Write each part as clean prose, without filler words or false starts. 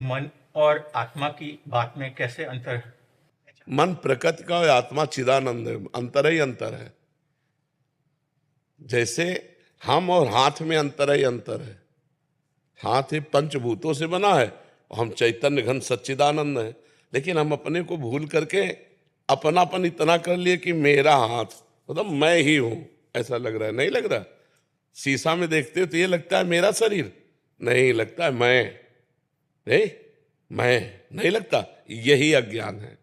मन और आत्मा की बात में कैसे अंतर है? मन प्रकृति का और आत्मा चिदानंद है, अंतर ही अंतर है। जैसे हम और हाथ में अंतर ही अंतर है। हाथ ही पंचभूतों से बना है और हम चैतन्य घन सच्चिदानंद है। लेकिन हम अपने को भूल करके अपनापन इतना कर लिए कि मेरा हाथ मतलब मैं ही हूं, ऐसा लग रहा है। नहीं लग रहा। शीशा में देखते हो तो ये लगता है मेरा शरीर, नहीं लगता है मैं। नहीं, मैं नहीं लगता। यही अज्ञान है।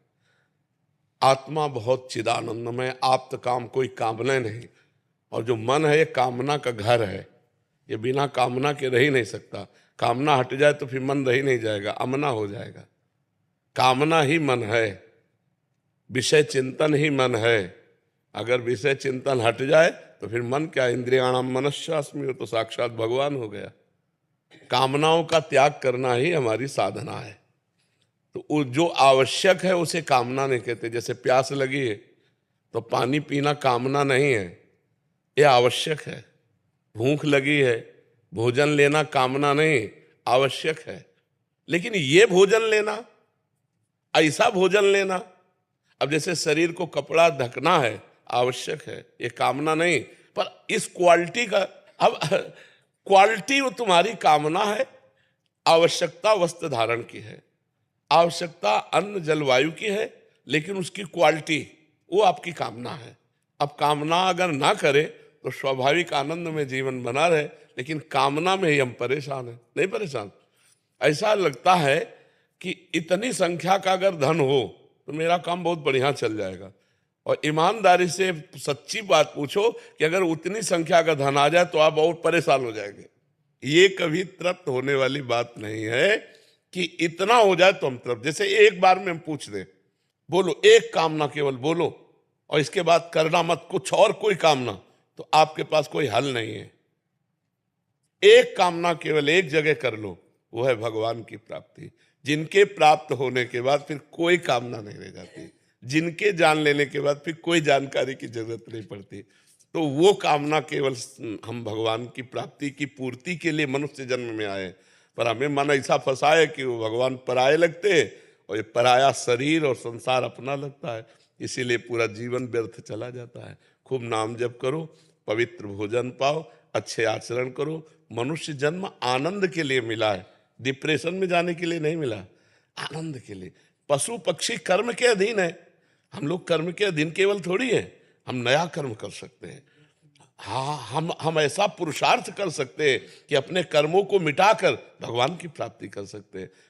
आत्मा बहुत चिदानंदमय, आप्त काम कोई कामना नहीं। और जो मन है ये कामना का घर है, ये बिना कामना के रह ही नहीं सकता। कामना हट जाए तो फिर मन रह ही नहीं जाएगा, अमना हो जाएगा। कामना ही मन है, विषय चिंतन ही मन है। अगर विषय चिंतन हट जाए तो फिर मन क्या, इंद्रियाणाम मनस्यास्मि, हो तो साक्षात भगवान हो गया। कामनाओं का त्याग करना ही हमारी साधना है। तो जो आवश्यक है उसे कामना नहीं कहते। जैसे प्यास लगी है तो पानी पीना कामना नहीं है, यह आवश्यक है। भूख लगी है, भोजन लेना कामना नहीं, आवश्यक है। लेकिन ये भोजन लेना, ऐसा भोजन लेना, अब जैसे शरीर को कपड़ा ढकना है, आवश्यक है, ये कामना नहीं। पर इस क्वालिटी का, अब क्वालिटी वो तुम्हारी कामना है, आवश्यकता वस्त्र धारण की है, आवश्यकता अन्न जलवायु की है, लेकिन उसकी क्वालिटी वो आपकी कामना है। अब कामना अगर ना करे तो स्वाभाविक आनंद में जीवन बना रहे, लेकिन कामना में ही हम परेशान हैं। नहीं परेशान? ऐसा लगता है कि इतनी संख्या का अगर धन हो तो मेरा काम बहुत बढ़िया चल जाएगा। और ईमानदारी से सच्ची बात पूछो कि अगर उतनी संख्या का धन आ जाए तो आप बहुत परेशान हो जाएंगे। ये कभी तृप्त होने वाली बात नहीं है कि इतना हो जाए तो हम तृप्त। जैसे एक बार में हम पूछ दें, बोलो एक कामना, केवल बोलो, और इसके बाद करना मत कुछ और कोई कामना, तो आपके पास कोई हल नहीं है। एक कामना केवल एक जगह कर लो, वो है भगवान की प्राप्ति। जिनके प्राप्त होने के बाद फिर कोई कामना नहीं रह जाती, जिनके जान लेने के बाद फिर कोई जानकारी की जरूरत नहीं पड़ती। तो वो कामना केवल हम भगवान की प्राप्ति की पूर्ति के लिए मनुष्य जन्म में आए। पर हमें मन ऐसा फंसा है कि वो भगवान पराये लगते और ये पराया शरीर और संसार अपना लगता है। इसीलिए पूरा जीवन व्यर्थ चला जाता है। खूब नाम जप करो, पवित्र भोजन पाओ, अच्छे आचरण करो। मनुष्य जन्म आनंद के लिए मिला है, डिप्रेशन में जाने के लिए नहीं मिला, आनंद के लिए। पशु पक्षी कर्म के अधीन है, हम लोग कर्म के अधीन केवल थोड़ी है। हम नया कर्म कर सकते हैं। हाँ, हम ऐसा पुरुषार्थ कर सकते हैं कि अपने कर्मों को मिटाकर भगवान की प्राप्ति कर सकते हैं।